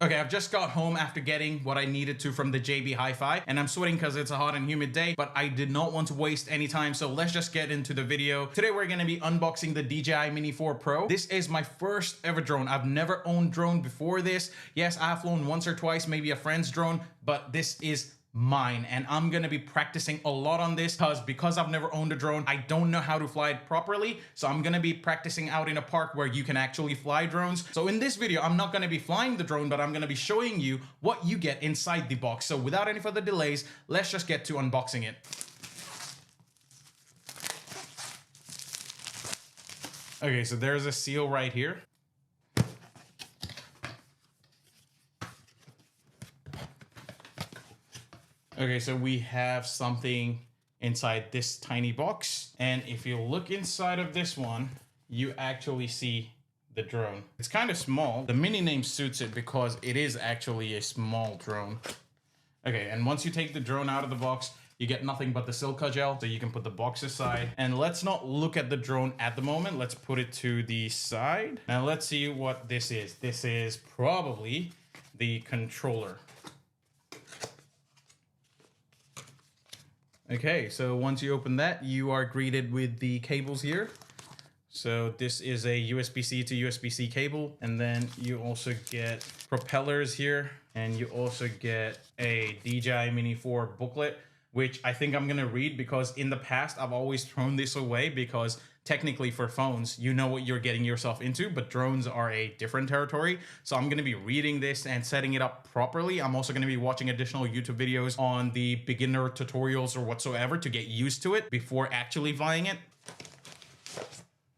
Okay, I've just got home after getting what I needed to from the JB Hi-Fi, and I'm sweating because it's a hot and humid day, but I did not want to waste any time, so let's just get into the video. Today we're going to be unboxing the DJI Mini 4 Pro. This is my first ever drone. I've never owned drone before this. Yes, I've flown once or twice, maybe a friend's drone, but this is mine, and I'm gonna be practicing a lot on this because I've never owned a drone. I don't know how to fly it properly, so I'm gonna be practicing out in a park where you can actually fly drones. So in this video, I'm not gonna be flying the drone, but I'm gonna be showing you what you get inside the box. So without any further delays, let's just get to unboxing it. Okay, so there's a seal right here. Okay, so we have something inside this tiny box. And if you look inside of this one, you actually see the drone. It's kind of small. The Mini name suits it because it is actually a small drone. Okay, and once you take the drone out of the box, you get nothing but the silica gel, so you can put the box aside. And let's not look at the drone at the moment. Let's put it to the side. Now let's see what this is. This is probably the controller. Okay, so once you open that, you are greeted with the cables here. So this is a USB-C to USB-C cable, and then you also get propellers here, and you also get a DJI Mini 4 booklet, which I think I'm gonna read because in the past I've always thrown this away because technically for phones, you know what you're getting yourself into, but drones are a different territory. So I'm gonna be reading this and setting it up properly. I'm also gonna be watching additional YouTube videos on the beginner tutorials or whatsoever to get used to it before actually flying it.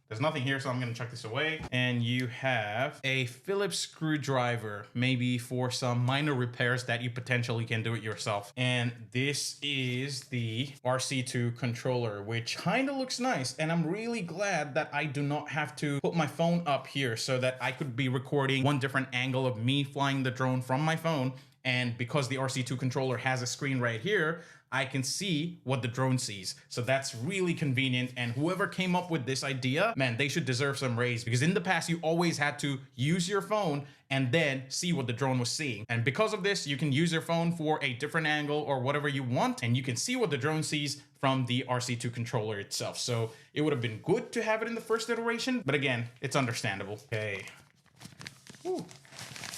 There's nothing here, so I'm gonna chuck this away. And you have a Phillips screwdriver, maybe for some minor repairs that you potentially can do it yourself. And this is the RC2 controller, which kind of looks nice. And I'm really glad that I do not have to put my phone up here so that I could be recording one different angle of me flying the drone from my phone. And because the RC2 controller has a screen right here, I can see what the drone sees. So that's really convenient. And whoever came up with this idea, man, they should deserve some raise, because in the past, you always had to use your phone and then see what the drone was seeing. And because of this, you can use your phone for a different angle or whatever you want, and you can see what the drone sees from the RC2 controller itself. So it would have been good to have it in the first iteration, but again, it's understandable. Okay. Ooh.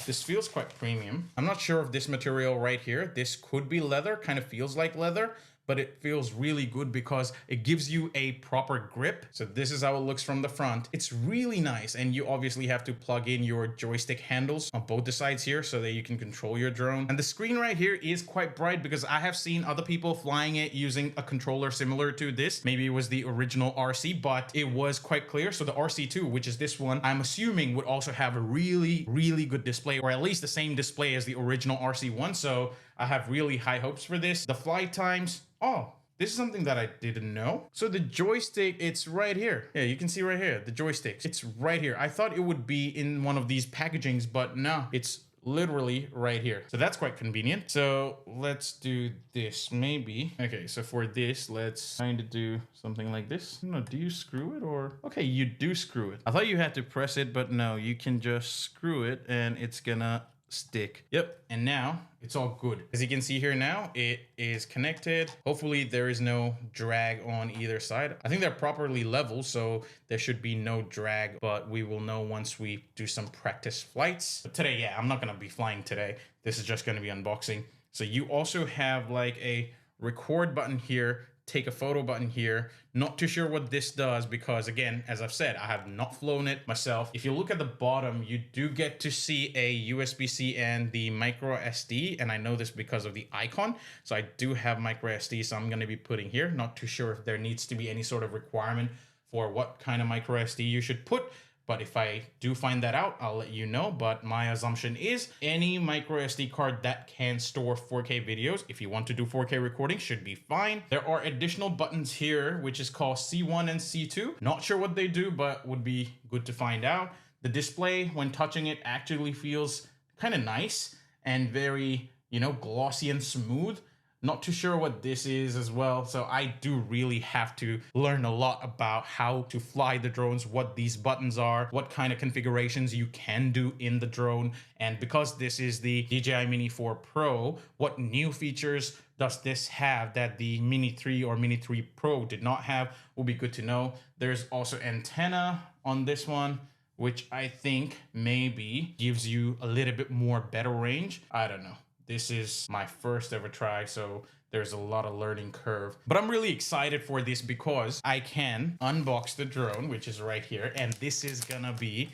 This feels quite premium. I'm not sure if this material right here, this could be leather, kind of feels like leather, but it feels really good because it gives you a proper grip. So this is how it looks from the front. It's really nice. And you obviously have to plug in your joystick handles on both the sides here so that you can control your drone. And the screen right here is quite bright because I have seen other people flying it using a controller similar to this. Maybe it was the original RC, but it was quite clear. So the RC2, which is this one, I'm assuming would also have a really, really good display, or at least the same display as the original RC1. So I have really high hopes for this. The flight times, oh, this is something that I didn't know. So the joystick, it's right here. Yeah, you can see right here, the joysticks. It's right here. I thought it would be in one of these packagings, but no, it's literally right here. So that's quite convenient. So let's do this maybe. Okay, so for this, let's kind of do something like this. No, do you screw it or? Okay, you do screw it. I thought you had to press it, but no, you can just screw it and it's gonna stick. Yep, and now it's all good. As you can see here now, it is connected. Hopefully there is no drag on either side. I think they're properly level, so there should be no drag, but we will know once we do some practice flights. But today, yeah, I'm not gonna be flying today. This is just gonna be unboxing. So you also have like a record button here, take a photo button here. Not too sure what this does because, again, as I've said, I have not flown it myself. If you look at the bottom, you do get to see a USB-C and the micro SD, and I know this because of the icon. So I do have micro SD, so I'm going to be putting here. Not too sure if there needs to be any sort of requirement for what kind of micro SD you should put. But if I do find that out, I'll let you know. But my assumption is any micro SD card that can store 4K videos, if you want to do 4K recording, should be fine. There are additional buttons here, which is called C1 and C2. Not sure what they do, but would be good to find out. The display, when touching it, actually feels kind of nice and very, you know, glossy and smooth. Not too sure what this is as well. So I do really have to learn a lot about how to fly the drones, what these buttons are, what kind of configurations you can do in the drone. And because this is the DJI Mini 4 Pro, what new features does this have that the Mini 3 or Mini 3 Pro did not have will be good to know. There's also antenna on this one, which I think maybe gives you a little bit more better range. I don't know. This is my first ever try, so there's a lot of learning curve. But I'm really excited for this because I can unbox the drone, which is right here, and this is gonna be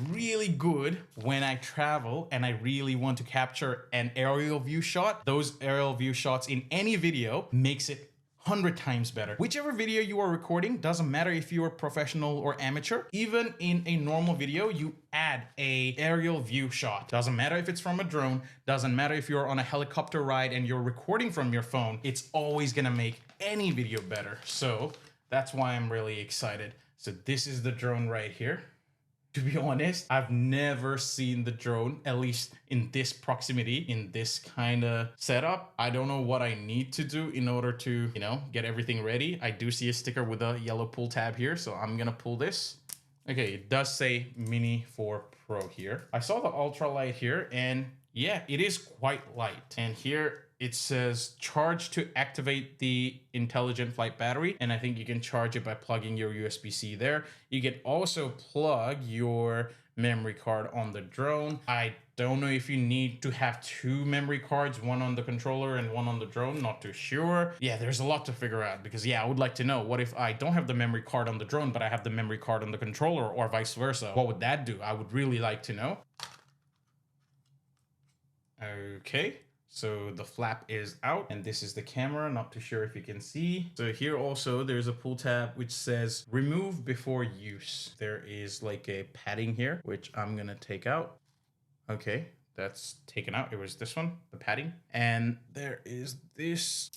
really good when I travel and I really want to capture an aerial view shot. Those aerial view shots in any video makes it 100 times better. Whichever video you are recording, doesn't matter if you're professional or amateur, even in a normal video, you add a aerial view shot. Doesn't matter if it's from a drone, doesn't matter if you're on a helicopter ride and you're recording from your phone, it's always gonna make any video better. So that's why I'm really excited. So this is the drone right here. To be honest, I've never seen the drone, at least in this proximity, in this kind of setup. I don't know what I need to do in order to, get everything ready. I do see a sticker with a yellow pull tab here, so I'm gonna pull this. Okay, it does say Mini 4 Pro here. I saw the ultralight here, and yeah, it is quite light. And here it says charge to activate the intelligent flight battery. And I think you can charge it by plugging your USB-C there. You can also plug your memory card on the drone. I don't know if you need to have two memory cards, one on the controller and one on the drone, not too sure. Yeah, there's a lot to figure out because yeah, I would like to know, what if I don't have the memory card on the drone, but I have the memory card on the controller or vice versa? What would that do? I would really like to know. Okay. So the flap is out and this is the camera. Not too sure if you can see. So here also there's a pull tab which says remove before use. There is like a padding here, which I'm gonna take out. Okay, that's taken out. It was this one, the padding. And there is this,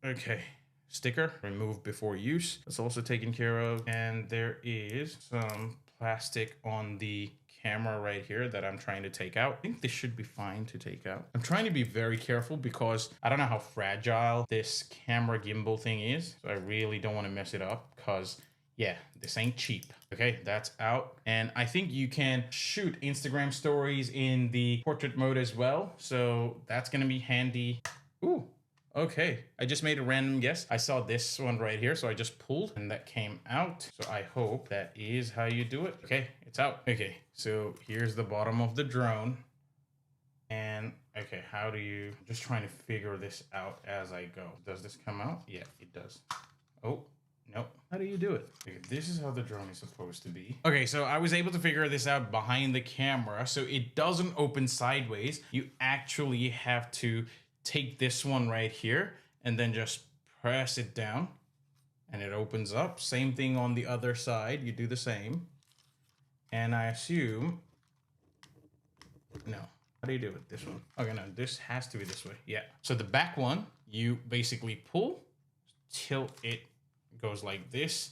okay, sticker, remove before use. That's also taken care of. And there is some plastic on the camera right here that I'm trying to take out. I think this should be fine to take out. I'm trying to be very careful because I don't know how fragile this camera gimbal thing is. So I really don't want to mess it up because yeah, this ain't cheap. Okay, that's out. And I think you can shoot Instagram stories in the portrait mode as well. So that's gonna be handy. Ooh. Okay, I just made a random guess. I saw this one right here, so I just pulled and that came out. So I hope that is how you do it. Okay, it's out. Okay, so here's the bottom of the drone. And okay, how do you, I'm just trying to figure this out as I go. Does this come out? Yeah, it does. Oh, nope. How do you do it? Okay, this is how the drone is supposed to be. Okay, so I was able to figure this out behind the camera. So it doesn't open sideways. You actually have to take this one right here and then just press it down and it opens up. Same thing on the other side. You do the same. And I assume, no. How do you do it? This one. Okay, no, this has to be this way. Yeah. So the back one, you basically pull, tilt it, goes like this.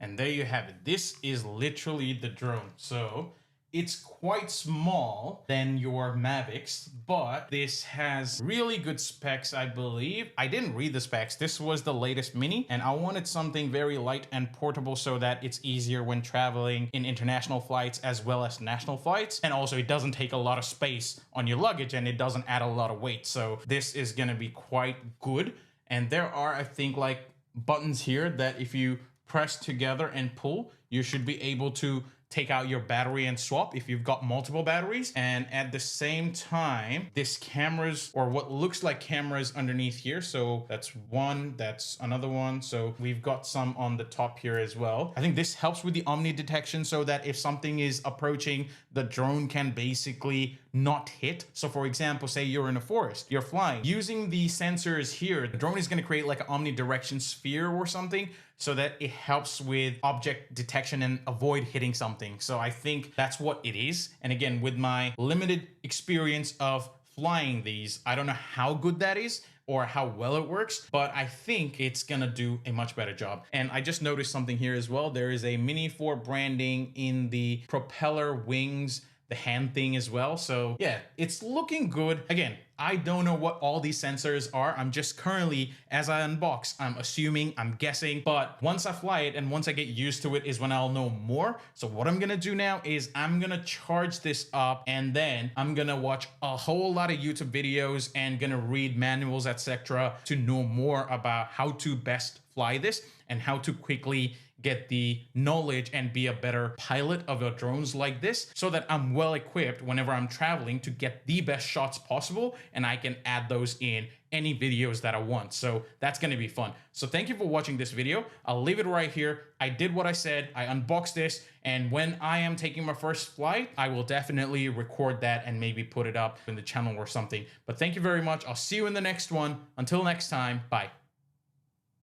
And there you have it. This is literally the drone. So it's quite small than your Mavics, but this has really good specs, I believe. I didn't read the specs. This was the latest Mini, and I wanted something very light and portable so that it's easier when traveling in international flights as well as national flights. And also it doesn't take a lot of space on your luggage and it doesn't add a lot of weight. So this is gonna be quite good. And there are, I think, like buttons here that if you press together and pull, you should be able to take out your battery and swap if you've got multiple batteries. And at the same time, this camera's, or what looks like cameras underneath here. So that's one, that's another one. So we've got some on the top here as well. I think this helps with the omni detection so that if something is approaching, the drone can basically not hit. So for example, say you're in a forest, you're flying. Using the sensors here, the drone is gonna create like an omnidirection sphere or something so that it helps with object detection and avoid hitting something. So I think that's what it is. And again, with my limited experience of flying these, I don't know how good that is or how well it works, but I think it's gonna do a much better job. And I just noticed something here as well. There is a Mini 4 branding in the propeller wings the hand thing as well. So yeah, it's looking good. Again, I don't know what all these sensors are. I'm just currently, as I unbox, I'm assuming, I'm guessing, but once I fly it and once I get used to it is when I'll know more. So what I'm gonna do now is I'm gonna charge this up, and then I'm gonna watch a whole lot of YouTube videos and gonna read manuals, etc., to know more about how to best fly this and how to quickly get the knowledge and be a better pilot of your drones like this, so that I'm well equipped whenever I'm traveling to get the best shots possible, and I can add those in any videos that I want. So that's going to be fun. So thank you for watching this video. I'll leave it right here. I did what I said. I unboxed this, and when I am taking my first flight, I will definitely record that and maybe put it up in the channel or something. But thank you very much. I'll see you in the next one. Until next time, bye.